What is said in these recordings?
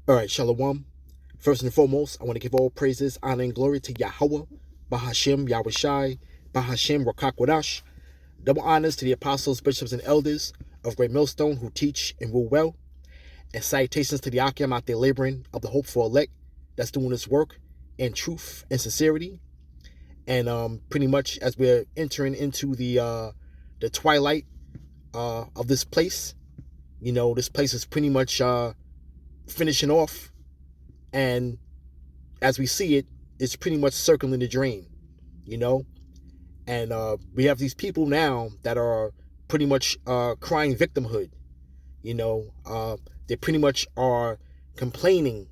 All right, Shalom. First and foremost, I want to give all praises, honor, and glory to Yahweh, Bahashem, Yahushai, Bahashem, Rakakwadash. Double honors to the apostles, bishops, and elders of Great Millstone who teach and rule well. And salutations to the Akim out there laboring of the hopeful elect that's doing this work in truth and sincerity. And pretty much as we're entering into the twilight of this place, this place is pretty much finishing off, and as we see it, it's pretty much circling the drain, you know. And we have these people now that are pretty much crying victimhood. They pretty much are complaining,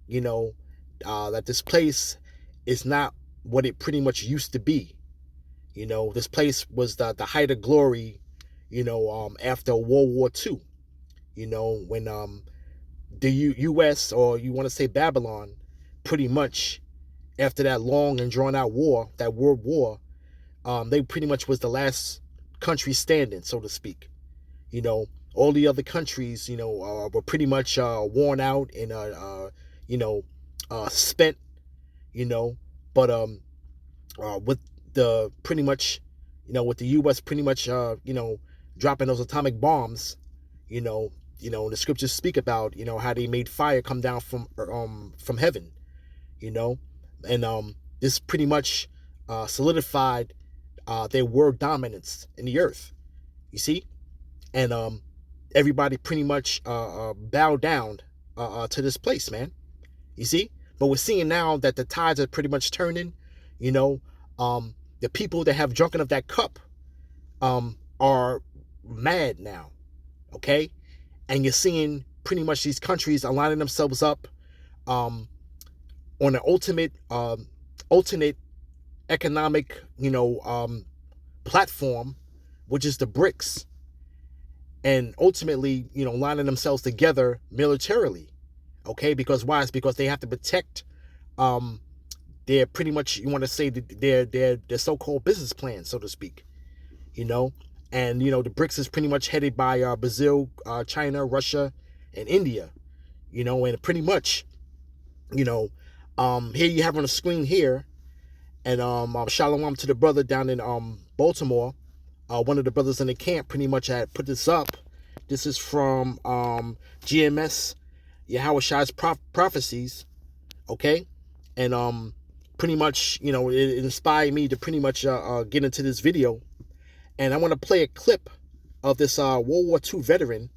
that this place is not what it pretty much used to be. This place was the height of glory, after World War II, when the U.S., or you want to say Babylon, pretty much after that long and drawn out war, that world war, they pretty much was the last country standing, so to speak. All the other countries, were pretty much worn out and spent. You know, but with the pretty much, with the U.S. pretty much, dropping those atomic bombs, you know, the scriptures speak about, how they made fire come down from heaven, you know, and this pretty much solidified their world dominance in the earth. You see, and everybody pretty much bowed down to this place, man. You see, but we're seeing now that the tides are pretty much turning. You know, the people that have drunken of that cup are mad now. Okay, and you're seeing pretty much these countries aligning themselves up on an ultimate economic, platform, which is the BRICS, and ultimately, lining themselves together militarily. Okay, because why? It's because they have to protect their pretty much, you want to say, their so-called business plan, so to speak. And the BRICS is pretty much headed by Brazil, China, Russia, and India. And pretty much, here you have on the screen here, and shalom to the brother down in Baltimore. One of the brothers in the camp pretty much had put this up. This is from GMS, Yahushai's prophecies. Okay, and pretty much, it inspired me to pretty much get into this video. And I want to play a clip of this World War II veteran.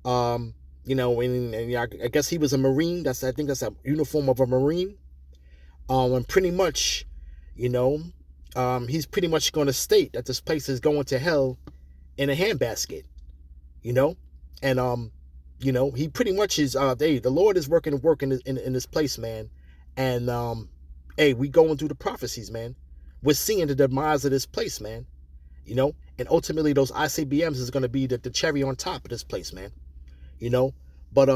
And I guess he was a Marine. I think that's a uniform of a Marine. And pretty much, he's pretty much going to state that this place is going to hell in a handbasket. And he pretty much is. The Lord is working in this place, man. And hey, we going through the prophecies, man. We're seeing the demise of this place, man. And ultimately those ICBMs is going to be the cherry on top of this place, man. But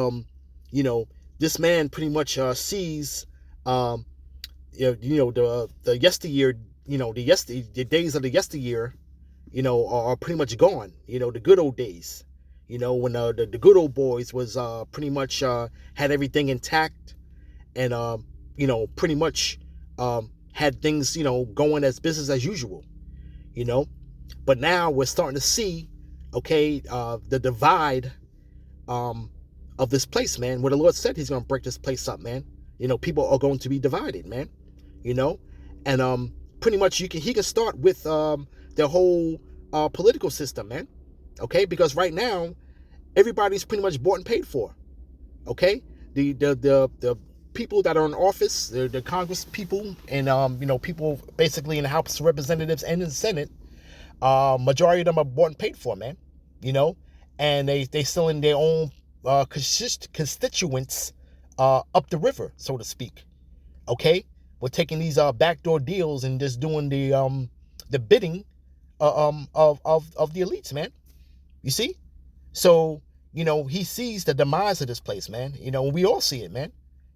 this man pretty much sees the yesteryear, the days of the yesteryear, are pretty much gone. The good old days, when the good old boys was pretty much had everything intact, and pretty much had things going as business as usual. But now we're starting to see, okay, the divide of this place, man, where the Lord said he's going to break this place up, man. People are going to be divided, man. And pretty much he can start with the whole political system, man. Okay, because right now everybody's pretty much bought and paid for. Okay, the people that are in office, the Congress people, and people basically in the House of Representatives and in the Senate. Majority of them are bought and paid for, man. And they still in their own constituents up the river, so to speak. Okay, we're taking these backdoor deals and just doing the bidding of the elites, man. You see, so he sees the demise of this place, man. We all see it, man.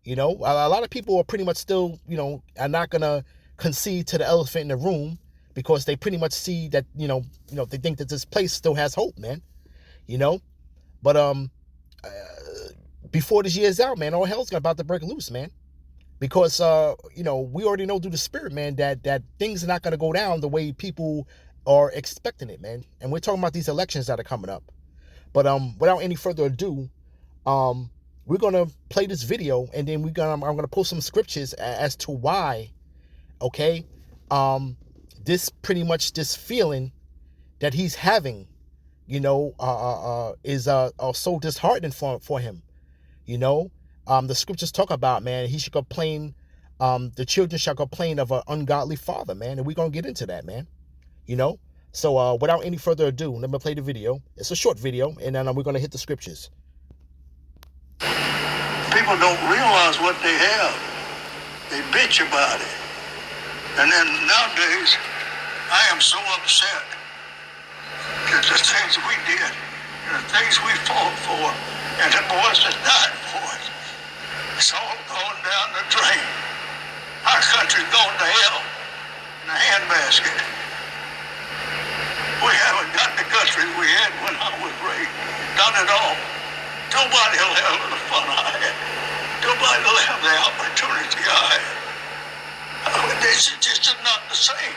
A lot of people are pretty much still are not gonna concede to the elephant in the room, because they pretty much see that they think that this place still has hope, man. But before this year's out, man, all hell's about to break loose, man. Because we already know through the Spirit, man, that things are not going to go down the way people are expecting it, man. And we're talking about these elections that are coming up. But without any further ado, we're gonna play this video, and then I'm gonna post some scriptures as to why, okay, this pretty much this feeling that he's having, is so disheartening for him. The scriptures talk about, man, he should complain, the children shall complain of an ungodly father, man, and we're gonna get into that, man. So without any further ado, let me play the video. It's a short video, and then we're gonna hit the scriptures. People don't realize what they have. They bitch about it. And then nowadays, I am so upset that the things we did, and the things we fought for, and the boys that died for it, it's all going down the drain. Our country's going to hell in a handbasket. We haven't got the country we had when I was raised. Not at all. Nobody will have the fun I had. Nobody will have the opportunity I had. This is just not the same.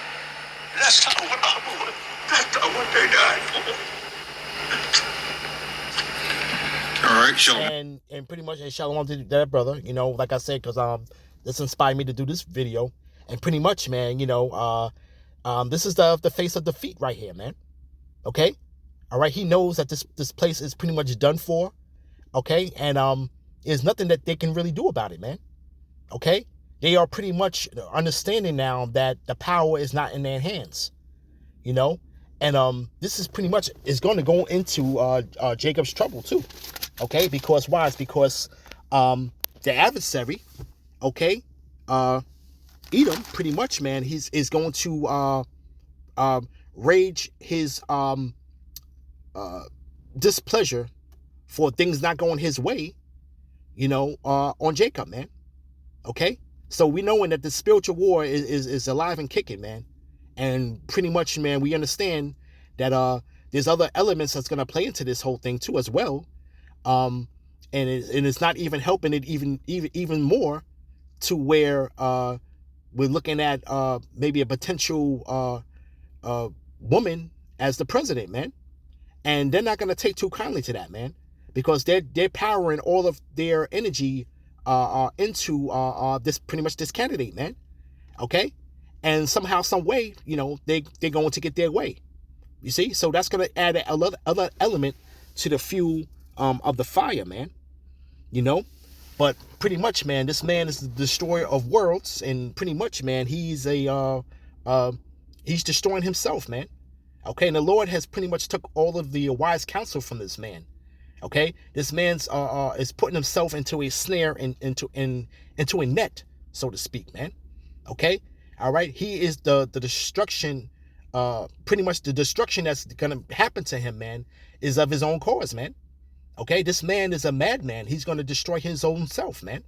That's not what I want. That's not what they died for. All right, Shalom. And pretty much, Shalom to that brother, like I said, because this inspired me to do this video. And pretty much, man, this is the face of defeat right here, man. Okay? All right, he knows that this place is pretty much done for. Okay? And there's nothing that they can really do about it, man. Okay? They are pretty much understanding now that the power is not in their hands. And this is pretty much is going to go into Jacob's trouble too. Okay? Because why? It's because the adversary, okay, Edom, pretty much, man, is going to rage his displeasure for things not going his way, on Jacob, man. Okay? So we knowing that the spiritual war is alive and kicking, man. And pretty much, man, we understand that there's other elements that's gonna play into this whole thing too as well. And it's not even helping it even more to where we're looking at maybe a potential woman as the president, man. And they're not going to take too kindly to that, man, because they're powering all of their energy into this pretty much this candidate, man. Okay? And somehow, some way, they're going to get their way. You see? So that's going to add other element to the fuel of the fire, man. But pretty much, man, this man is the destroyer of worlds, and pretty much, man, he's destroying himself, man. Okay, and the Lord has pretty much took all of the wise counsel from this man. Okay, this man's is putting himself into a snare and into a net, so to speak, man. Okay, all right. He is the destruction, pretty much the destruction that's gonna happen to him, man, is of his own cause, man. Okay, this man is a madman. He's gonna destroy his own self, man.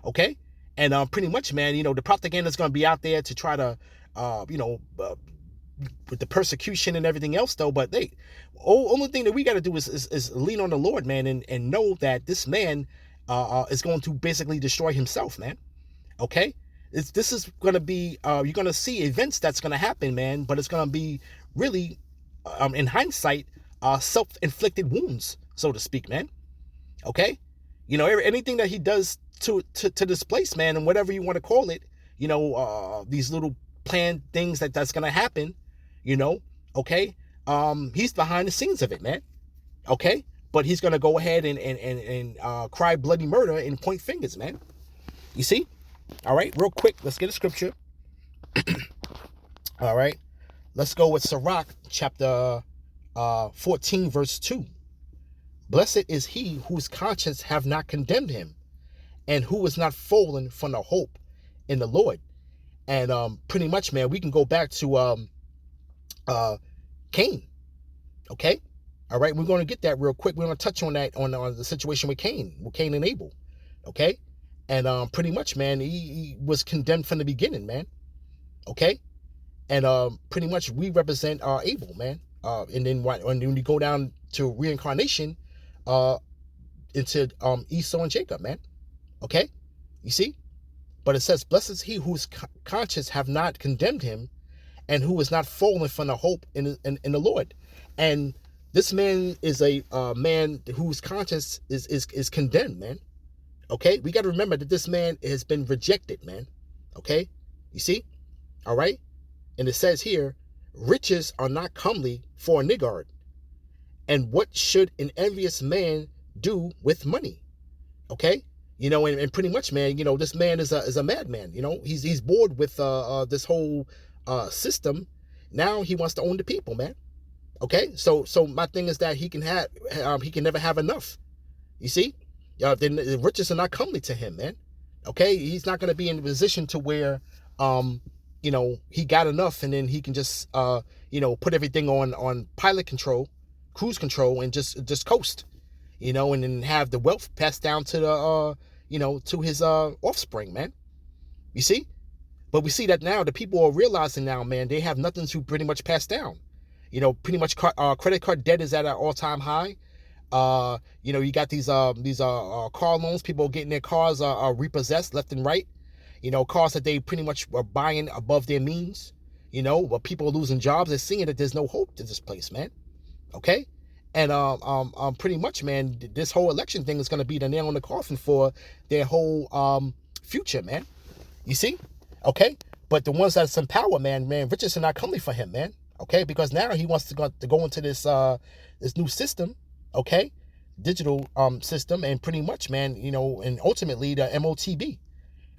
Okay, and pretty much, man, the propaganda is gonna be out there to try to, with the persecution and everything else, though. But only thing that we got to do is lean on the Lord, man, and know that this man is going to basically destroy himself, man. Okay, this is going to be you're going to see events that's going to happen, man, but it's going to be really in hindsight self-inflicted wounds, so to speak, man. Okay, anything that he does to this place, man, and whatever you want to call it, these little planned things that's going to happen, okay, he's behind the scenes of it, man. Okay, but he's going to go ahead and cry bloody murder and point fingers, man. You see? All right, real quick, let's get a scripture. All right, let's go with Sirach chapter 14 verse 2. Blessed is he whose conscience have not condemned him, and who is not fallen from the hope in the Lord. And pretty much, man, we can go back to Cain. Okay, all right, we're going to get that real quick. We're going to touch on that on the situation with Cain and Abel. Okay, and pretty much, man, he was condemned from the beginning, man. Okay, and pretty much we represent Abel, man. And then when you go down to reincarnation, Esau and Jacob, man. Okay, you see. But it says, "Blessed is he whose conscience have not condemned him, and who is not fallen from the hope in the Lord." And this man is a man whose conscience is condemned, man. Okay, we got to remember that this man has been rejected, man. Okay, you see, all right. And it says here, riches are not comely for a niggard. And what should an envious man do with money? Okay, and pretty much, man, this man is a madman. He's bored with this whole system. Now he wants to own the people, man. Okay, so my thing is that he can never have enough. You see, then the riches are not comely to him, man. Okay, he's not going to be in a position to where he got enough, and then he can just put everything on pilot control, cruise control, and just coast, and then have the wealth passed down to the to his offspring, man. You see? But we see that now the people are realizing now, man, they have nothing to pretty much pass down. Pretty much credit card debt is at an all-time high. You got these car loans, people getting their cars repossessed left and right. Cars that they pretty much were buying above their means. But people are losing jobs. They're seeing that there's no hope to this place, man. Okay? And pretty much, man, this whole election thing is going to be the nail in the coffin for their whole future, man. You see? Okay? But the ones that's in power, man, riches are not coming for him, man. Okay? Because now he wants to go into this new system, okay? Digital system, and pretty much, man, and ultimately the MOTB,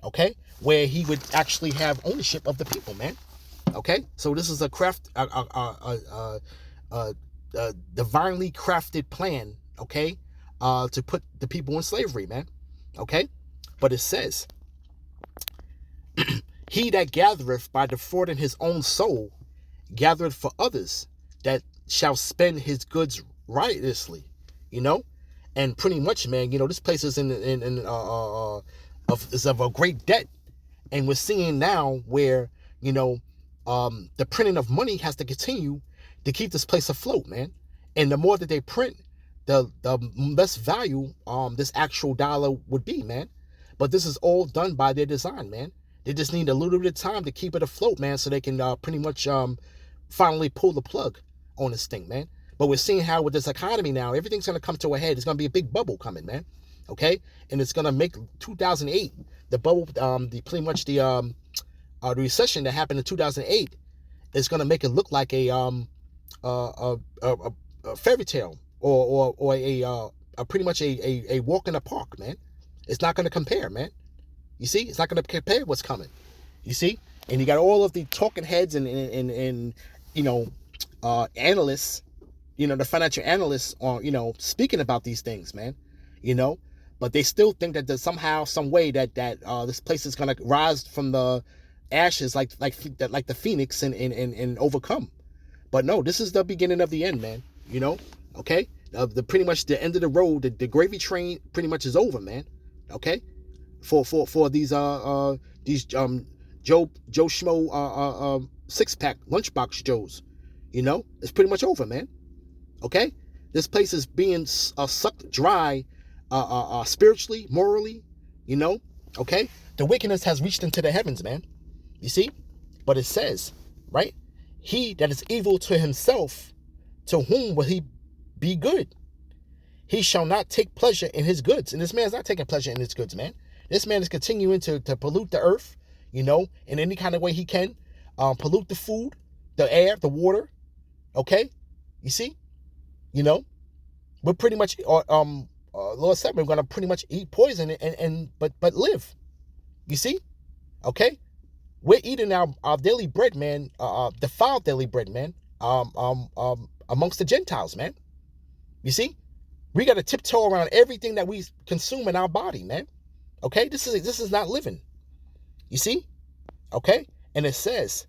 okay? Where he would actually have ownership of the people, man. Okay? So this is a divinely crafted plan, okay, to put the people in slavery, man. Okay? But it says, he that gathereth by defrauding his own soul gathereth for others that shall spend his goods riotously, and pretty much, man, this place is is of a great debt, and we're seeing now where the printing of money has to continue to keep this place afloat, man. And the more that they print, the less value this actual dollar would be, man. But this is all done by their design, man. They just need a little bit of time to keep it afloat, man, so they can pretty much finally pull the plug on this thing, man. But we're seeing how with this economy now, everything's going to come to a head. It's going to be a big bubble coming, man. Okay? And it's going to make 2008, the bubble, the recession that happened in 2008, is going to make it look like a fairy tale or a pretty much a walk in the park, man. It's not going to compare, man. You see, it's not going to compare what's coming. You see, and you got all of the talking heads and analysts, the financial analysts are speaking about these things, man. But they still think that there's somehow, some way that this place is going to rise from the ashes like the phoenix and overcome. But no, this is the beginning of the end, man. Okay, the pretty much the end of the road. The gravy train pretty much is over, man. Okay, for these Joe Schmo 6-pack lunchbox Joes, it's pretty much over, man. Okay, this place is being sucked dry, spiritually, morally, Okay, the wickedness has reached into the heavens, man. You see, but it says, right? He that is evil to himself, to whom will he be good? He shall not take pleasure in his goods. And this man's not taking pleasure in his goods, man. This man is continuing to pollute the earth, in any kind of way he can. Pollute the food, the air, the water. Okay? You see? We're pretty much, Lord said we're going to pretty much eat poison but live. You see? Okay? We're eating our daily bread, man, defiled daily bread, man, amongst the Gentiles, man. You see? We got to tiptoe around everything that we consume in our body, man. Okay? This is not living. You see? Okay? And it says,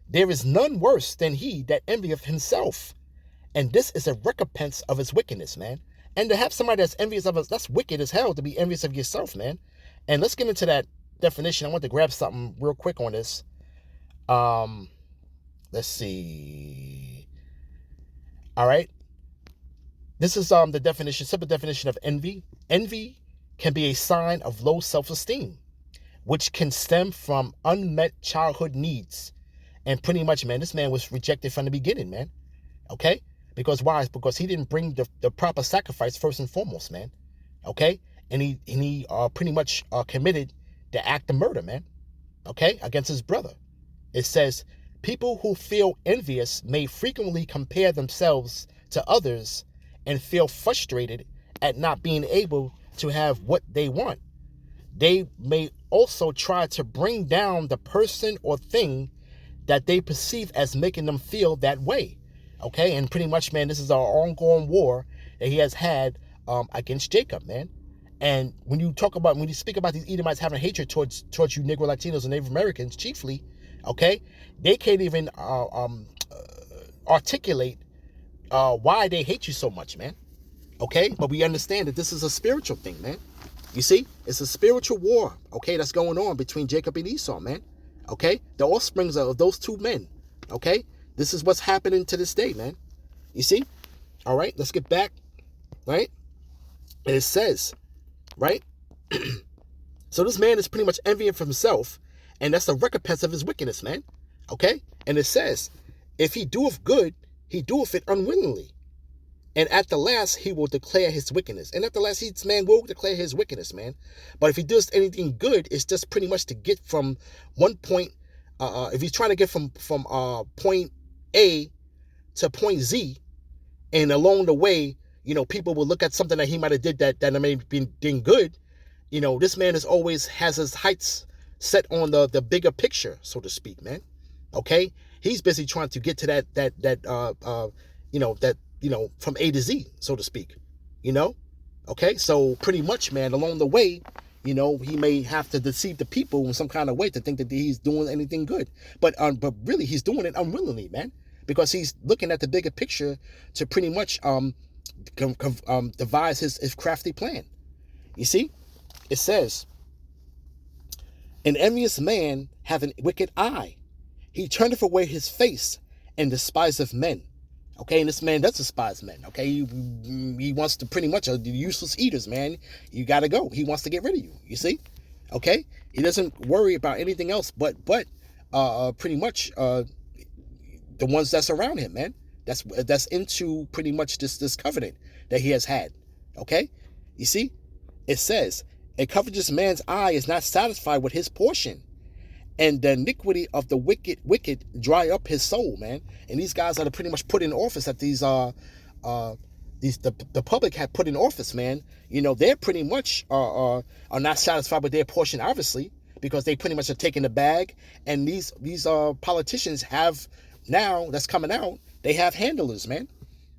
there is none worse than he that envieth himself. And this is a recompense of his wickedness, man. And to have somebody that's envious of us, that's wicked as hell to be envious of yourself, man. And let's get into that definition. I want to grab something real quick on this. Let's see. All right. This is the definition, simple definition of envy. Envy can be a sign of low self-esteem, which can stem from unmet childhood needs. And pretty much, man, this man was rejected from the beginning, man. Okay? Because why? Because he didn't bring the proper sacrifice first and foremost, man. Okay? And he pretty much committed the act of murder, man. Okay? Against his brother. It says, people who feel envious may frequently compare themselves to others and feel frustrated at not being able to have what they want. They may also try to bring down the person or thing that they perceive as making them feel that way. Okay, and pretty much, man, this is our ongoing war that he has had against Jacob, man. And when you speak about these Edomites having hatred towards you Negro Latinos and Native Americans chiefly, okay, they can't even articulate why they hate you so much, man. Okay, but we understand that this is a spiritual thing, man. You see, it's a spiritual war, okay, that's going on between Jacob and Esau, man. Okay, the offsprings of those two men. Okay, this is what's happening to this day, man. You see? All right, let's get back, right? And it says, right? So this man is pretty much envying for himself, and that's the recompense of his wickedness, man. Okay? And it says, if he doeth good, he doeth it unwillingly. And at the last, he will declare his wickedness. And at the last, this man will declare his wickedness, man. But if he does anything good, it's just pretty much to get from one point. If he's trying to get from point A to point Z, and along the way, you know, people will look at something that he might have did that may have been good. You know, this man always has his heights set on the bigger picture, so to speak, man. Okay, he's busy trying to get to that from A to Z, so to speak, you know? Okay, so pretty much, man, along the way, you know, he may have to deceive the people in some kind of way to think that he's doing anything good. But really, he's doing it unwillingly, man, because he's looking at the bigger picture to pretty much devise his crafty plan. You see? It says, an envious man have an wicked eye. He turneth away his face and despiseth men. Okay, and this man does despise men. Okay, he wants to pretty much the useless eaters, man. You got to go. He wants to get rid of you. You see? Okay, he doesn't worry about anything else but pretty much the ones that's around him, man. That's into pretty much this covenant that he has had. Okay, you see? It says, a covetous man's eye is not satisfied with his portion, and the iniquity of the wicked dry up his soul, man. And these guys are pretty much put in office that the public had put in office, man. You know, they're pretty much are not satisfied with their portion, obviously, because they pretty much are taking the bag. And these politicians have now, that's coming out, they have handlers, man.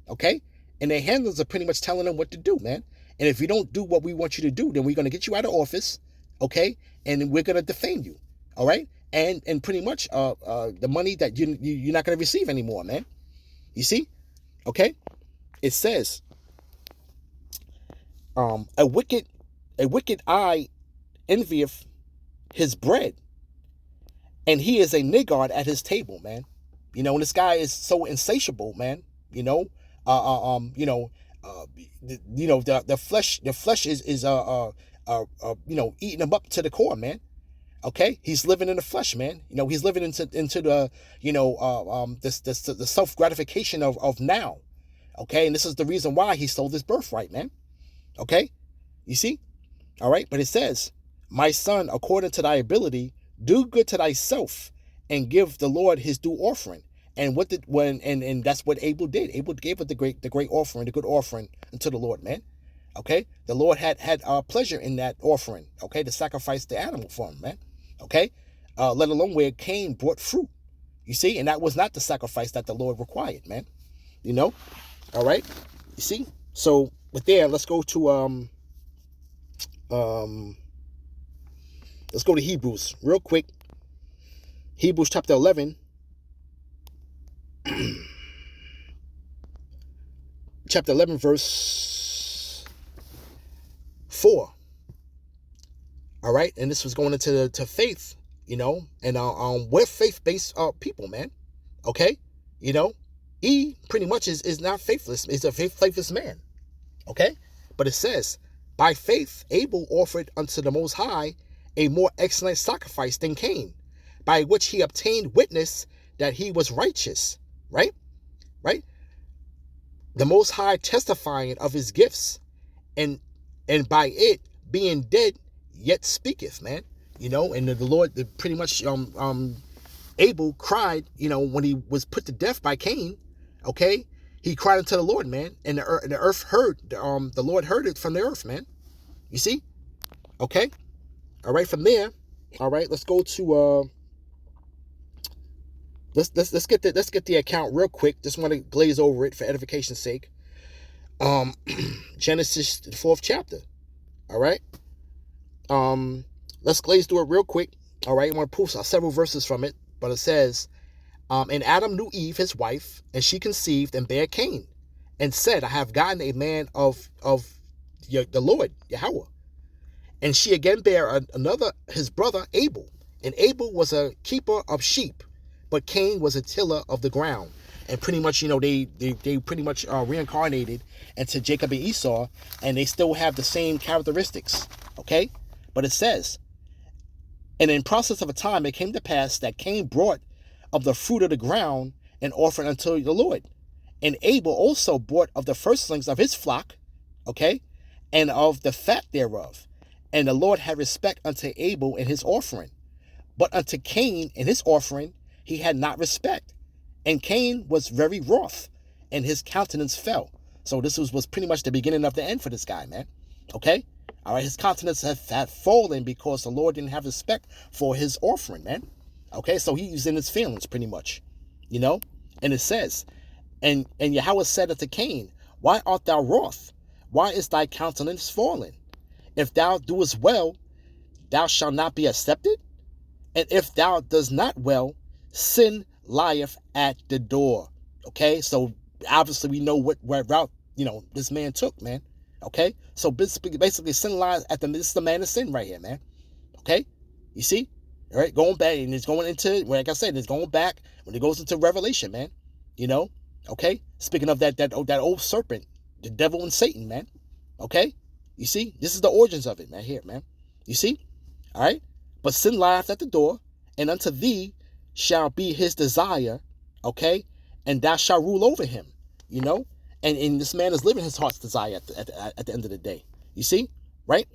Okay, and their handlers are pretty much telling them what to do, man. And if you don't do what we want you to do, then we're going to get you out of office, okay? And we're going to defame you, all right? And pretty much the money that you're not going to receive anymore, man. You see? Okay? It says, a wicked eye envieth his bread, and he is a niggard at his table, man. You know, and this guy is so insatiable, man. You know, the flesh is eating him up to the core, man. Okay, he's living in the flesh, man. You know, he's living into the the self gratification of now. Okay, and this is the reason why he stole this birthright, man. Okay, you see, all right. But it says, my son, according to thy ability, do good to thyself, and give the Lord his due offering. And and that's what Abel did. Abel gave the great offering, the good offering unto the Lord, man. Okay, the Lord had pleasure in that offering. Okay, to sacrifice the animal for him, man. Okay, let alone where Cain brought fruit. You see, and that was not the sacrifice that the Lord required, man. You know, all right. You see, so with there, let's go to Hebrews real quick. Hebrews chapter 11. Chapter 11, verse 4. All right, and this was going into faith, you know, and we're faith-based people, man. Okay, you know, he pretty much is not faithless. He's a faithless man. Okay, but it says, By faith, Abel offered unto the Most High a more excellent sacrifice than Cain, by which he obtained witness that he was righteous. Right? Right? The Most High testifying of his gifts, and by it being dead, yet speaketh, man. And the Lord, pretty much, Abel cried, when he was put to death by Cain, okay? He cried unto the Lord, man, and the earth heard, the Lord heard it from the earth, man. You see? Okay? All right, from there, all right, let's go to, let's get the account real quick. Just want to glaze over it for edification's sake. Genesis, the 4th chapter. All right? Let's glaze through it real quick. All right, I want to prove several verses from it, but it says, and Adam knew Eve, his wife, and she conceived and bare Cain, and said, I have gotten a man of the Lord, Yahweh. And she again bare another, his brother Abel. And Abel was a keeper of sheep, but Cain was a tiller of the ground. And pretty much, they pretty much reincarnated into Jacob and Esau, and they still have the same characteristics, okay? But it says, and in process of a time it came to pass that Cain brought of the fruit of the ground and offered unto the Lord. And Abel also brought of the firstlings of his flock, okay, and of the fat thereof. And the Lord had respect unto Abel and his offering. But unto Cain and his offering he had not respect. And Cain was very wroth, and his countenance fell. So this was pretty much the beginning of the end for this guy, man. Okay? All right, his countenance had fallen because the Lord didn't have respect for his offering, man. Okay, so he was in his feelings pretty much, And it says, and Yahweh said unto Cain, why art thou wroth? Why is thy countenance fallen? If thou doest well, thou shalt not be accepted. And if thou does not well, sin lieth at the door. Okay, so obviously we know what route, this man took, man. Okay, so basically sin lies at this is the man of sin right here, man. Okay, you see? All right, going back, and it's going into, like I said, it's going back when it goes into Revelation, man. Okay? Speaking of that old serpent, the devil and Satan, man. Okay? You see? This is the origins of it, man, here, man. You see? All right? But sin lieth at the door, and unto thee shall be his desire, okay? And thou shalt rule over him, And this man is living his heart's desire at the end of the day. You see? Right?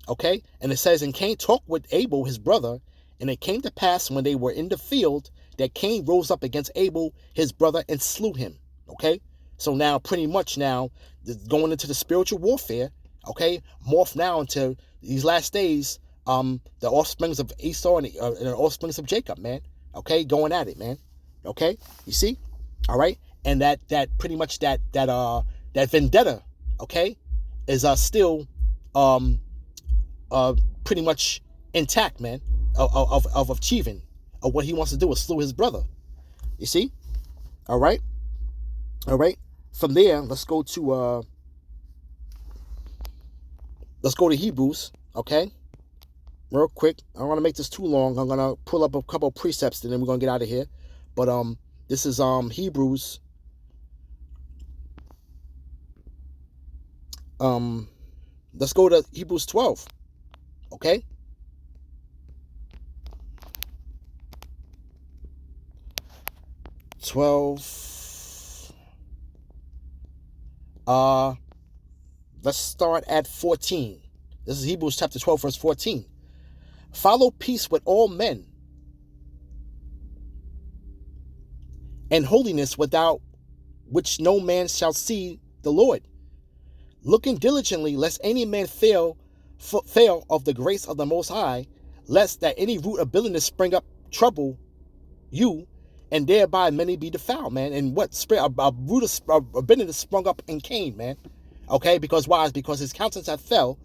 Okay? And it says, and Cain talked with Abel, his brother, and it came to pass when they were in the field that Cain rose up against Abel, his brother, and slew him. Okay? So now, pretty much now, going into the spiritual warfare, okay? Morph now into these last days, the offsprings of Esau and the offsprings of Jacob, man. Okay? Going at it, man. Okay? You see? All right? And that pretty much that vendetta, okay, is still pretty much intact, man, of achieving of what he wants to do is slew his brother. You see? All right. From there, let's go to Hebrews, okay? Real quick. I don't want to make this too long. I'm gonna pull up a couple of precepts and then we're gonna get out of here. But this is Hebrews. Let's go to Hebrews 12. Okay? Let's start at 14. This is Hebrews chapter 12, verse 14. Follow peace with all men and holiness, without which no man shall see the Lord. Looking diligently, lest any man fail of the grace of the Most High, lest that any root of bitterness spring up trouble you, and thereby many be defiled, man. And what a root of bitterness sprung up in Cain, man. Okay, because why? Because his countenance had fell,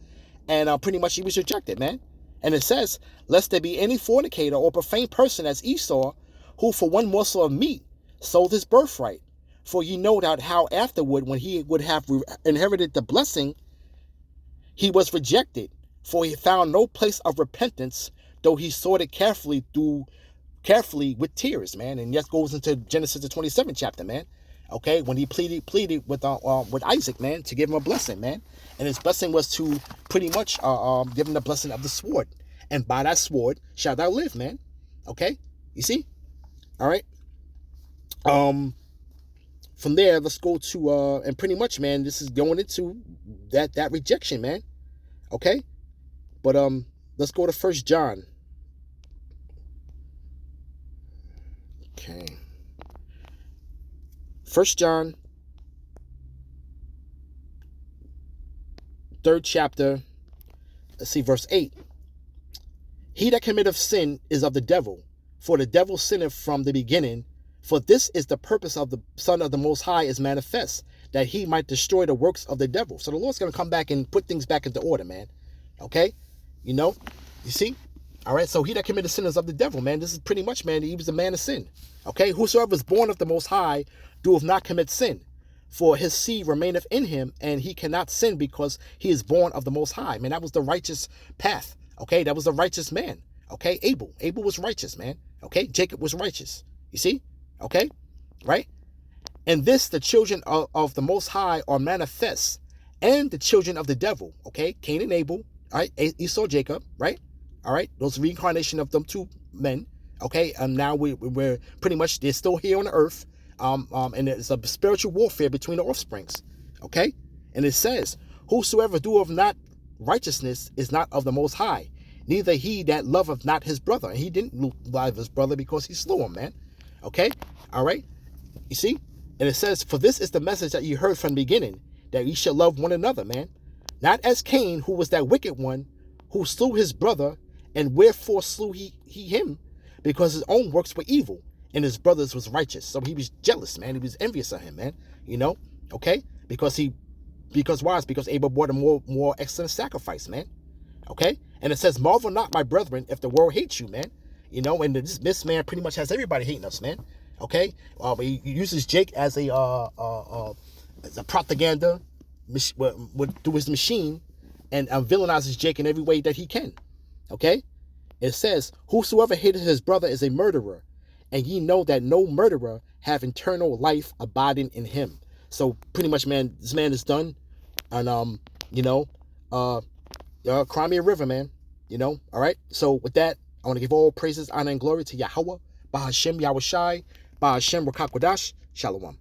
and pretty much he was rejected, man. And it says, lest there be any fornicator or profane person as Esau, who for one morsel of meat sold his birthright. For ye know that how afterward, when he would have inherited the blessing, he was rejected. For he found no place of repentance, though he sought it carefully with tears, man. And that goes into Genesis the 27th chapter, man. Okay, when he pleaded with Isaac, man, to give him a blessing, man, and his blessing was to pretty much give him the blessing of the sword, and by that sword shall thou live, man. Okay, you see, all right. From there, let's go to and pretty much, man, this is going into that rejection, man. Okay, but let's go to 1 John. Okay, 1 John, 3rd chapter. Let's see, verse 8. He that committeth sin is of the devil, for the devil sinneth from the beginning. For this is the purpose of the Son of the Most High is manifest, that he might destroy the works of the devil. So the Lord's going to come back and put things back into order, man. Okay? You know? You see? All right? So he that committed sin is of the devil, man. This is pretty much, man, he was a man of sin. Okay? Whosoever is born of the Most High doeth not commit sin, for his seed remaineth in him, and he cannot sin because he is born of the Most High. Man, that was the righteous path. Okay? That was the righteous man. Okay? Abel was righteous, man. Okay? Jacob was righteous. You see? Okay, right? And this, the children of the Most High are manifest, and the children of the devil. Okay, Cain and Abel, all right, Esau, Jacob, right? All right, those reincarnation of them two men. Okay, and now we're pretty much, they're still here on the earth, and it's a spiritual warfare between the offsprings. Okay, and it says, whosoever doeth not righteousness is not of the Most High, neither he that loveth not his brother. And he didn't love his brother because he slew him, man. Okay, all right, you see, and it says, for this is the message that you heard from the beginning, that ye shall love one another, man, not as Cain, who was that wicked one, who slew his brother. And wherefore slew he him? Because his own works were evil, and his brother's was righteous. So he was jealous, man. He was envious of him, man. You know, okay, because why? Because Abel brought a more excellent sacrifice, man. Okay, and it says, marvel not, my brethren, if the world hates you, man. You know, and this man pretty much has everybody hating us, man. Okay, he uses Jake as a propaganda through his machine, and villainizes Jake in every way that he can. Okay, it says, whosoever hateth his brother is a murderer, and ye know that no murderer have eternal life abiding in him. So pretty much, man, this man is done, and you know, cry me a river, man. You know, all right. So with that, I want to give all praises, honor, and glory to Yahweh, Bahashem Yahushai, Bahashem Rakakwadash, Shalom.